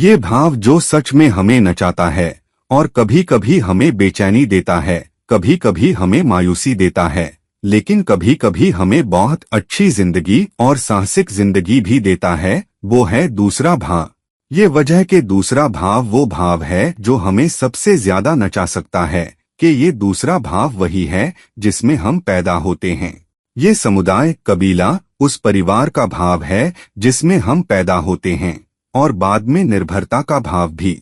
ये भाव जो सच में हमें नचाता है और कभी कभी हमें बेचैनी देता है, कभी कभी हमें मायूसी देता है, लेकिन कभी कभी हमें बहुत अच्छी जिंदगी और साहसिक जिंदगी भी देता है, वो है दूसरा भाव। ये वजह के दूसरा भाव वो भाव है जो हमें सबसे ज्यादा नचा सकता है कि ये दूसरा भाव वही है जिसमें हम पैदा होते हैं। ये समुदाय, कबीला, उस परिवार का भाव है जिसमें हम पैदा होते हैं, और बाद में निर्भरता का भाव भी।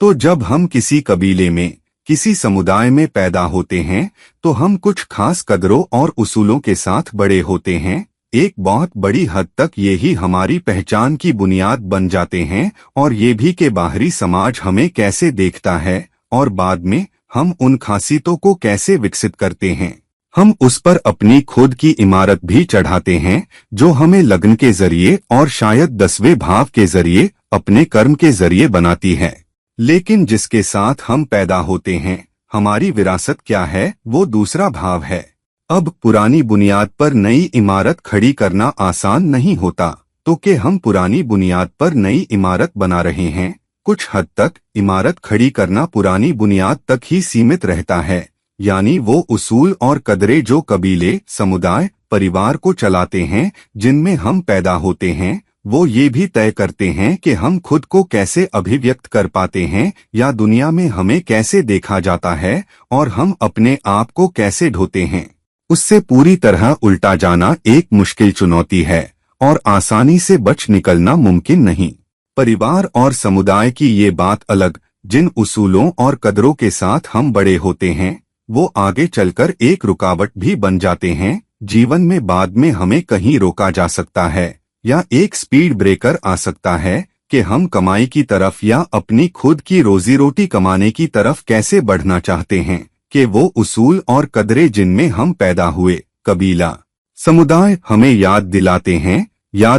तो जब हम किसी कबीले में, किसी समुदाय में पैदा होते हैं तो हम कुछ खास कदरों और उसूलों के साथ बड़े होते हैं। एक बहुत बड़ी हद तक ये ही हमारी पहचान की बुनियाद बन जाते हैं, और ये भी कि बाहरी समाज हमें कैसे देखता है और बाद में हम उन खासियतों को कैसे विकसित करते हैं। हम उस पर अपनी खुद की इमारत भी चढ़ाते हैं जो हमें लग्न के जरिए और शायद 10वें भाव के जरिए, अपने कर्म के जरिए बनाती है। लेकिन जिसके साथ हम पैदा होते हैं, हमारी विरासत क्या है, वो दूसरा भाव है। अब पुरानी बुनियाद पर नई इमारत खड़ी करना आसान नहीं होता, तो कि हम पुरानी बुनियाद पर नई इमारत बना रहे हैं। कुछ हद तक इमारत खड़ी करना पुरानी बुनियाद तक ही सीमित रहता है, यानी वो उसूल और कदरें जो कबीले, समुदाय, परिवार को चलाते हैं, जिनमें हम पैदा होते हैं, वो ये भी तय करते हैं कि हम खुद को कैसे अभिव्यक्त कर पाते हैं या दुनिया में हमें कैसे देखा जाता है और हम अपने आप को कैसे ढोते हैं। उससे पूरी तरह उल्टा जाना एक मुश्किल चुनौती है और आसानी से बच निकलना मुमकिन नहीं। परिवार और समुदाय की ये बात अलग, जिन उसूलों और कदरों के साथ हम बड़े होते हैं, वो आगे चलकर एक रुकावट भी बन जाते हैं। जीवन में बाद में हमें कहीं रोका जा सकता है या एक स्पीड ब्रेकर आ सकता है कि हम कमाई की तरफ या अपनी खुद की रोजी रोटी कमाने की तरफ कैसे बढ़ना चाहते हैं, कि वो उसूल और कदरें जिनमें हम पैदा हुए, कबीला, समुदाय, हमें याद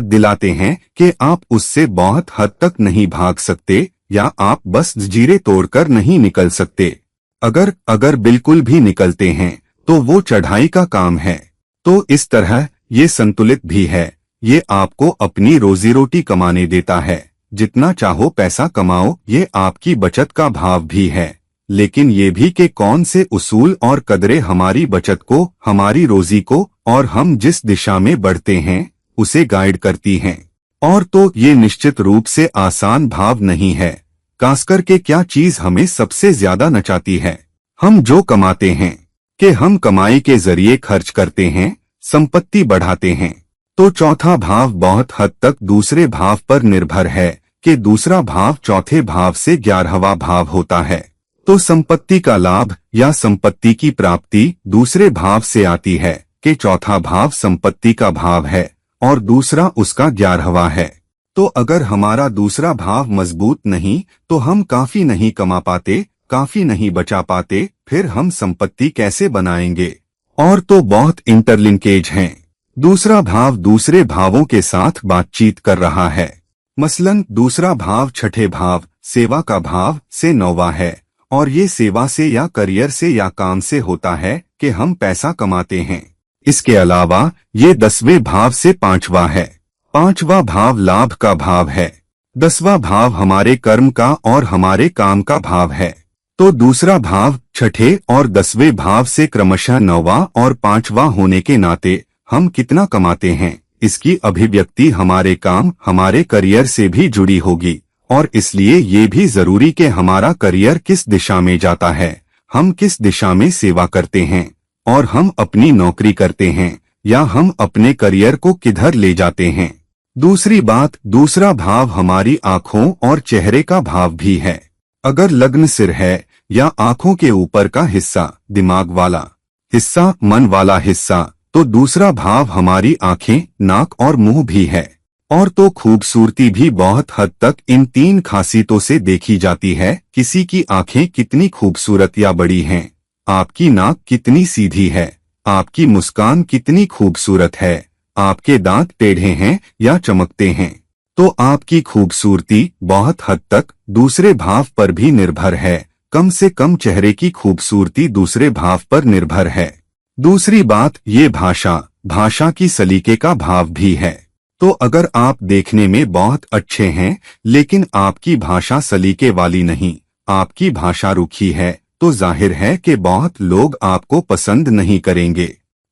दिलाते हैं कि आप उससे बहुत हद तक नहीं भाग सकते या आप बस जंजीरें तोड़कर नहीं निकल सकते। अगर बिल्कुल भी निकलते हैं तो वो चढ़ाई का काम है। तो इस तरह ये संतुलित भी है। ये आपको अपनी रोजी रोटी कमाने देता है, जितना चाहो पैसा कमाओ, ये आपकी बचत का भाव भी है। लेकिन ये भी कि कौन से उसूल और कदरें हमारी बचत को, हमारी रोजी को और हम जिस दिशा में बढ़ते हैं उसे गाइड करती हैं। और तो ये निश्चित रूप से आसान भाव नहीं है। खासकर के क्या चीज हमें सबसे ज्यादा नचाती है? हम जो कमाते हैं, कि हम कमाई के जरिए खर्च करते हैं, संपत्ति बढ़ाते हैं। तो चौथा भाव बहुत हद तक दूसरे भाव पर निर्भर है कि दूसरा भाव चौथे भाव से 11वां भाव होता है। तो संपत्ति का लाभ या संपत्ति की प्राप्ति दूसरे भाव से आती है कि चौथा भाव संपत्ति का भाव है और दूसरा उसका 11वां है। तो अगर हमारा दूसरा भाव मजबूत नहीं तो हम काफी नहीं कमा पाते, काफी नहीं बचा पाते, फिर हम संपत्ति कैसे बनाएंगे? और तो बहुत इंटरलिंकेज हैं। दूसरा भाव दूसरे भावों के साथ बातचीत कर रहा है। मसलन दूसरा भाव छठे भाव, सेवा का भाव से 9वां है, और ये सेवा से या करियर से या काम से होता है कि हम पैसा कमाते हैं। इसके अलावा ये 10वें भाव से 5वां है। 5वां भाव लाभ का भाव है। 10वां भाव हमारे कर्म का और हमारे काम का भाव है। तो दूसरा भाव छठे और 10वें भाव से क्रमशः 9वां और 5वां होने के नाते हम कितना कमाते हैं, इसकी अभिव्यक्ति हमारे काम, हमारे करियर से भी जुड़ी होगी। और इसलिए ये भी जरूरी कि हमारा करियर किस दिशा में जाता है, हम किस दिशा में सेवा करते हैं, और हम अपनी नौकरी करते हैं या हम अपने करियर को किधर ले जाते हैं। दूसरी बात, दूसरा भाव हमारी आंखों और चेहरे का भाव भी है। अगर लग्न सिर है या आंखों के ऊपर का हिस्सा, दिमाग वाला हिस्सा, मन वाला हिस्सा, तो दूसरा भाव हमारी आंखें, नाक और मुंह भी है। और तो खूबसूरती भी बहुत हद तक इन 3 खासियतों से देखी जाती है। किसी की आंखें कितनी खूबसूरत या बड़ी हैं, आपकी नाक कितनी सीधी है, आपकी मुस्कान कितनी खूबसूरत है, आपके दांत टेढ़े हैं या चमकते हैं। तो आपकी खूबसूरती बहुत हद तक दूसरे भाव पर भी निर्भर है। कम से कम चेहरे की खूबसूरती दूसरे भाव पर निर्भर है। दूसरी बात, ये भाषा की सलीके का भाव भी है। तो अगर आप देखने में बहुत अच्छे हैं लेकिन आपकी भाषा सलीके वाली नहीं, आपकी भाषा रूखी है, तो जाहिर है कि बहुत लोग आपको पसंद नहीं करेंगे।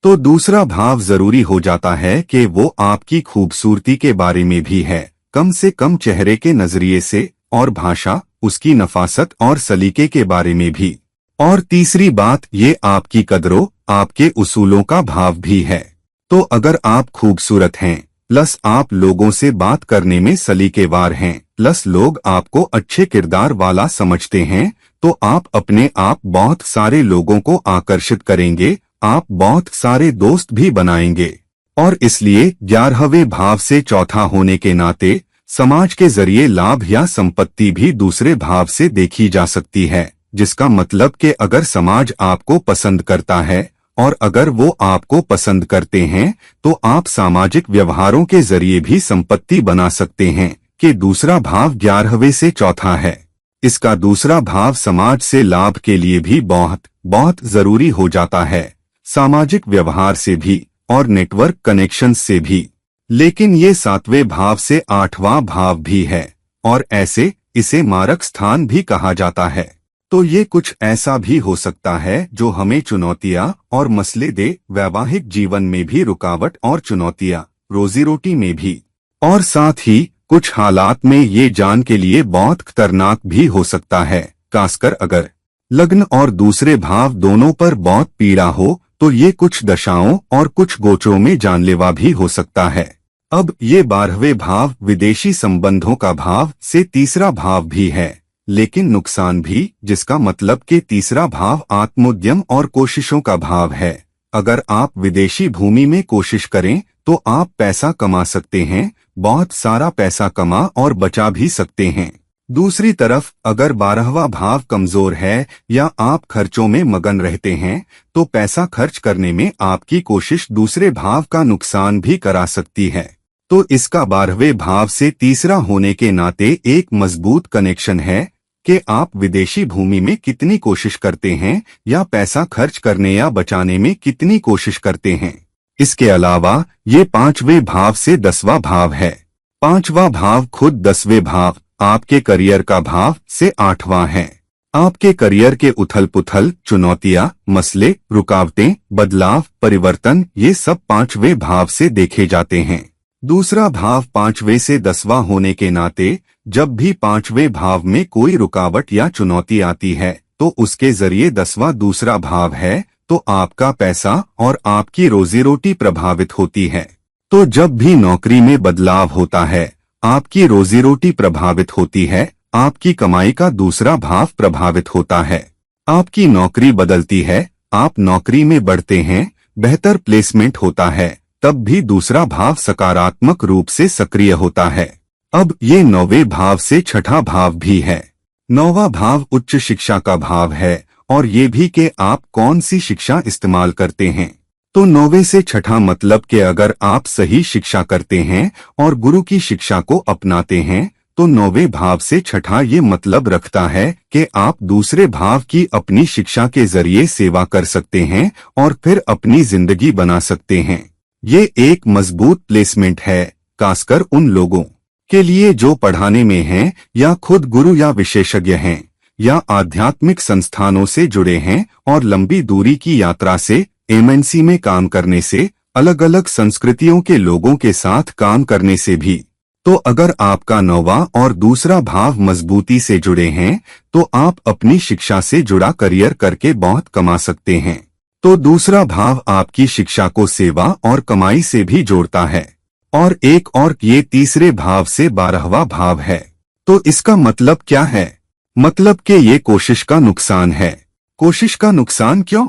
तो दूसरा भाव जरूरी हो जाता है कि वो आपकी खूबसूरती के बारे में भी है, कम से कम चेहरे के नजरिए से, और भाषा, उसकी नफासत और सलीके के बारे में भी। और तीसरी बात, ये आपकी कदरों, आपके उसूलों का भाव भी है। तो अगर आप खूबसूरत हैं, प्लस आप लोगों से बात करने में सलीकेवार हैं, प्लस लोग आपको अच्छे किरदार वाला समझते हैं, तो आप अपने आप बहुत सारे लोगों को आकर्षित करेंगे, आप बहुत सारे दोस्त भी बनाएंगे। और इसलिए 11वें भाव से चौथा होने के नाते समाज के जरिए लाभ या संपत्ति भी दूसरे भाव से देखी जा सकती है, जिसका मतलब कि अगर समाज आपको पसंद करता है और अगर वो आपको पसंद करते हैं तो आप सामाजिक व्यवहारों के जरिए भी संपत्ति बना सकते हैं, कि दूसरा भाव 11वें से चौथा है। इसका दूसरा भाव समाज से लाभ के लिए भी बहुत बहुत जरूरी हो जाता है, सामाजिक व्यवहार से भी और नेटवर्क कनेक्शन से भी। लेकिन ये 7वें भाव से 8वां भाव भी है और ऐसे इसे मारक स्थान भी कहा जाता है। तो ये कुछ ऐसा भी हो सकता है जो हमें चुनौतियां और मसले दे, वैवाहिक जीवन में भी रुकावट और चुनौतियां, रोजी रोटी में भी। और साथ ही कुछ हालात में ये जान के लिए बहुत खतरनाक भी हो सकता है, खासकर अगर लग्न और दूसरे भाव दोनों पर बहुत पीड़ा हो, तो ये कुछ दशाओं और कुछ गोचरों में जानलेवा भी हो सकता है। अब ये 12वें भाव विदेशी संबंधों का भाव से तीसरा भाव भी है, लेकिन नुकसान भी, जिसका मतलब कि तीसरा भाव आत्मोद्यम और कोशिशों का भाव है। अगर आप विदेशी भूमि में कोशिश करें तो आप पैसा कमा सकते हैं, बहुत सारा पैसा कमा और बचा भी सकते हैं। दूसरी तरफ अगर 12वां भाव कमजोर है या आप खर्चों में मगन रहते हैं, तो पैसा खर्च करने में आपकी कोशिश दूसरे भाव का नुकसान भी करा सकती है। तो इसका 12वें भाव से तीसरा होने के नाते एक मजबूत कनेक्शन है कि आप विदेशी भूमि में कितनी कोशिश करते हैं या पैसा खर्च करने या बचाने में कितनी कोशिश करते हैं। इसके अलावा ये 5वें भाव से 10वां भाव है। 5वां भाव खुद 10वें भाव, आपके करियर का भाव से 8वां है। आपके करियर के उथल पुथल, चुनौतियां, मसले, रुकावटें, बदलाव, परिवर्तन, ये सब 5वें भाव से देखे जाते हैं। दूसरा भाव 5वें से 10वां होने के नाते जब भी 5वें भाव में कोई रुकावट या चुनौती आती है तो उसके जरिए 10वां दूसरा भाव है, तो आपका पैसा और आपकी रोजी रोटी प्रभावित होती है। तो जब भी नौकरी में बदलाव होता है, आपकी रोजी रोटी प्रभावित होती है, आपकी कमाई का दूसरा भाव प्रभावित होता है। आपकी नौकरी बदलती है, आप नौकरी में बढ़ते हैं, बेहतर प्लेसमेंट होता है, तब भी दूसरा भाव सकारात्मक रूप से सक्रिय होता है। अब ये 9वें भाव से 6ठा भाव भी है। 9वां भाव उच्च शिक्षा का भाव है और ये भी कि आप कौन सी शिक्षा इस्तेमाल करते हैं। तो 9वें से 6ठा मतलब कि अगर आप सही शिक्षा करते हैं और गुरु की शिक्षा को अपनाते हैं, तो 9वें भाव से 6ठा ये मतलब रखता है कि आप दूसरे भाव की अपनी शिक्षा के जरिए सेवा कर सकते हैं और फिर अपनी जिंदगी बना सकते हैं। ये एक मजबूत प्लेसमेंट है, खासकर उन लोगों के लिए जो पढ़ाने में हैं या खुद गुरु या विशेषज्ञ हैं या आध्यात्मिक संस्थानों से जुड़े हैं और लंबी दूरी की यात्रा से, एमएनसी में काम करने से, अलग अलग संस्कृतियों के लोगों के साथ काम करने से भी। तो अगर आपका 9वां और दूसरा भाव मजबूती से जुड़े हैं तो आप अपनी शिक्षा से जुड़ा करियर करके बहुत कमा सकते हैं। तो दूसरा भाव आपकी शिक्षा को सेवा और कमाई से भी जोड़ता है। और एक और ये तीसरे भाव से 12वां भाव है। तो इसका मतलब क्या है? मतलब कि ये कोशिश का नुकसान है। कोशिश का नुकसान क्यों?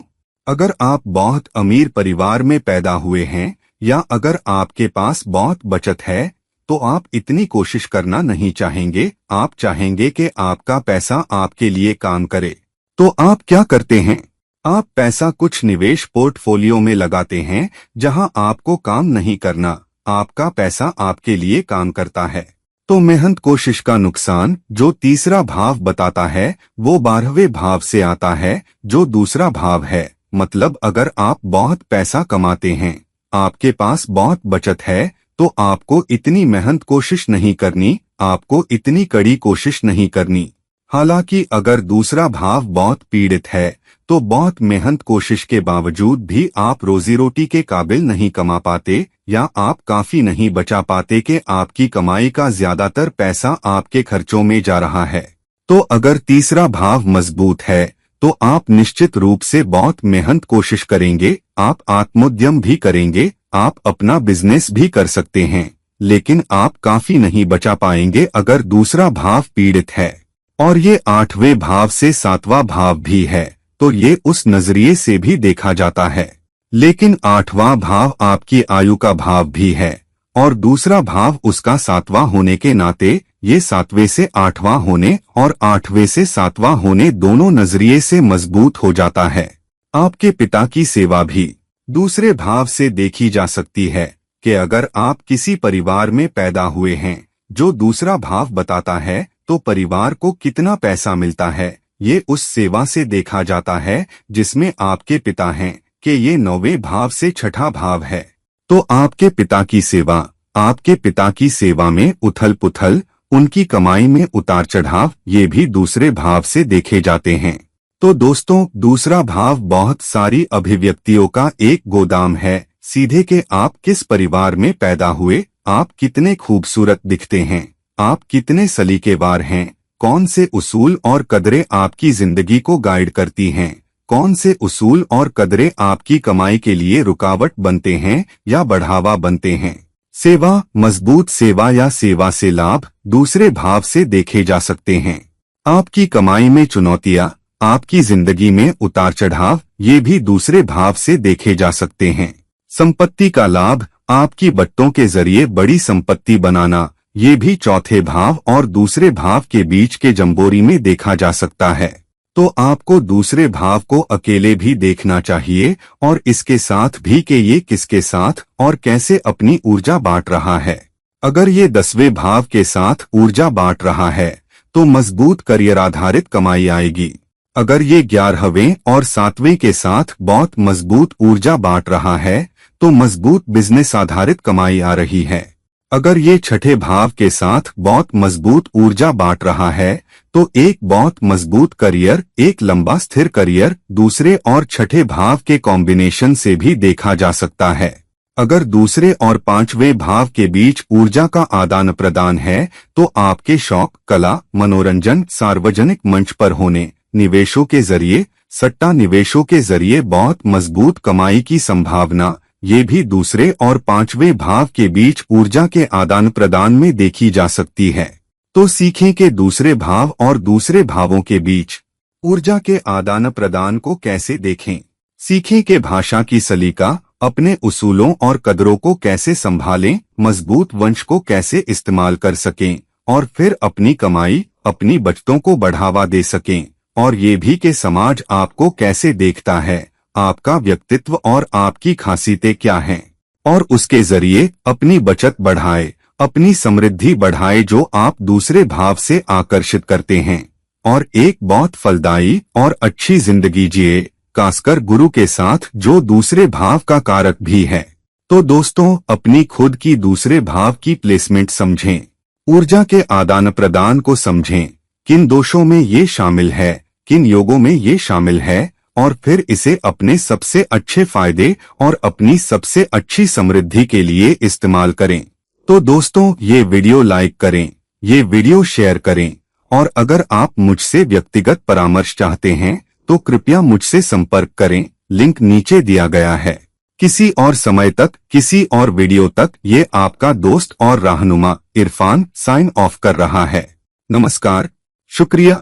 अगर आप बहुत अमीर परिवार में पैदा हुए हैं या अगर आपके पास बहुत बचत है, तो आप इतनी कोशिश करना नहीं चाहेंगे। आप चाहेंगे कि आपका पैसा आपके लिए काम करे। तो आप क्या करते हैं? आप पैसा कुछ निवेश पोर्टफोलियो में लगाते हैं जहां आपको काम नहीं करना, आपका पैसा आपके लिए काम करता है। तो मेहनत कोशिश का नुकसान जो तीसरा भाव बताता है वो 12वें भाव से आता है जो दूसरा भाव है। मतलब अगर आप बहुत पैसा कमाते हैं, आपके पास बहुत बचत है, तो आपको इतनी मेहनत कोशिश नहीं करनी, आपको इतनी कड़ी कोशिश नहीं करनी। हालांकि अगर दूसरा भाव बहुत पीड़ित है तो बहुत मेहनत कोशिश के बावजूद भी आप रोजी रोटी के काबिल नहीं कमा पाते, या आप काफी नहीं बचा पाते कि आपकी कमाई का ज्यादातर पैसा आपके खर्चों में जा रहा है। तो अगर तीसरा भाव मजबूत है तो आप निश्चित रूप से बहुत मेहनत कोशिश करेंगे, आप आत्मोद्यम भी करेंगे, आप अपना बिजनेस भी कर सकते हैं, लेकिन आप काफी नहीं बचा पाएंगे अगर दूसरा भाव पीड़ित है। और ये 8वें भाव से 7वां भाव भी है, तो ये उस नजरिए से भी देखा जाता है। लेकिन 8वां भाव आपकी आयु का भाव भी है और दूसरा भाव उसका 7वां होने के नाते ये 7वें से 8वां होने और 8वें से 7वां होने दोनों नजरिए से मजबूत हो जाता है। आपके पिता की सेवा भी दूसरे भाव से देखी जा सकती है कि अगर आप किसी परिवार में पैदा हुए हैं जो दूसरा भाव बताता है तो परिवार को कितना पैसा मिलता है, ये उस सेवा से देखा जाता है जिसमें आपके पिता हैं कि ये 9वें भाव से 6ठा भाव है। तो आपके पिता की सेवा, आपके पिता की सेवा में उथल पुथल, उनकी कमाई में उतार चढ़ाव, ये भी दूसरे भाव से देखे जाते हैं। तो दोस्तों, दूसरा भाव बहुत सारी अभिव्यक्तियों का एक गोदाम है। सीधे के आप किस परिवार में पैदा हुए, आप कितने खूबसूरत दिखते हैं, आप कितने सलीकेवार हैं, कौन से उसूल और कदरें आपकी जिंदगी को गाइड करती हैं, कौन से उसूल और कदरें आपकी कमाई के लिए रुकावट बनते हैं या बढ़ावा बनते हैं। सेवा, मजबूत सेवा या सेवा से लाभ दूसरे भाव से देखे जा सकते हैं। आपकी कमाई में चुनौतियां, आपकी जिंदगी में उतार चढ़ाव, ये भी दूसरे भाव से देखे जा सकते हैं। संपत्ति का लाभ, आपकी बट्टों के जरिए बड़ी संपत्ति बनाना, ये भी चौथे भाव और दूसरे भाव के बीच के जंबोरी में देखा जा सकता है। तो आपको दूसरे भाव को अकेले भी देखना चाहिए और इसके साथ भी कि ये किसके साथ और कैसे अपनी ऊर्जा बांट रहा है। अगर ये 10वें भाव के साथ ऊर्जा बांट रहा है तो मजबूत करियर आधारित कमाई आएगी। अगर ये 11वें और 7वें के साथ बहुत मजबूत ऊर्जा बांट रहा है तो मजबूत बिजनेस आधारित कमाई आ रही है। अगर ये 6ठे भाव के साथ बहुत मजबूत ऊर्जा बांट रहा है तो एक बहुत मजबूत करियर, एक लंबा स्थिर करियर दूसरे और 6ठे भाव के कॉम्बिनेशन से भी देखा जा सकता है। अगर दूसरे और 5वें भाव के बीच ऊर्जा का आदान प्रदान है तो आपके शौक, कला, मनोरंजन, सार्वजनिक मंच पर होने, निवेशों के जरिए, सट्टा निवेशों के जरिए बहुत मजबूत कमाई की संभावना, ये भी दूसरे और 5वें भाव के बीच ऊर्जा के आदान प्रदान में देखी जा सकती है। तो सीखें कि दूसरे भाव और दूसरे भावों के बीच ऊर्जा के आदान प्रदान को कैसे देखें। सीखें कि भाषा की सलीका, अपने उसूलों और कदरों को कैसे संभालें, मजबूत वंश को कैसे इस्तेमाल कर सकें और फिर अपनी कमाई, अपनी बचतों को बढ़ावा दे सकें। और ये भी कि समाज आपको कैसे देखता है, आपका व्यक्तित्व और आपकी खासियतें क्या हैं, और उसके जरिए अपनी बचत बढ़ाए, अपनी समृद्धि बढ़ाए जो आप दूसरे भाव से आकर्षित करते हैं, और एक बहुत फलदायी और अच्छी जिंदगी जिए, खासकर गुरु के साथ जो दूसरे भाव का कारक भी है। तो दोस्तों, अपनी खुद की दूसरे भाव की प्लेसमेंट समझें, ऊर्जा के आदान प्रदान को समझें, किन दोषों में ये शामिल है, किन योगों में ये शामिल है, और फिर इसे अपने सबसे अच्छे फायदे और अपनी सबसे अच्छी समृद्धि के लिए इस्तेमाल करें। तो दोस्तों, ये वीडियो लाइक करें, ये वीडियो शेयर करें, और अगर आप मुझसे व्यक्तिगत परामर्श चाहते हैं तो कृपया मुझसे संपर्क करें, लिंक नीचे दिया गया है। किसी और समय तक, किसी और वीडियो तक, ये आपका दोस्त और रहनुमा इरफान साइन ऑफ कर रहा है। नमस्कार, शुक्रिया।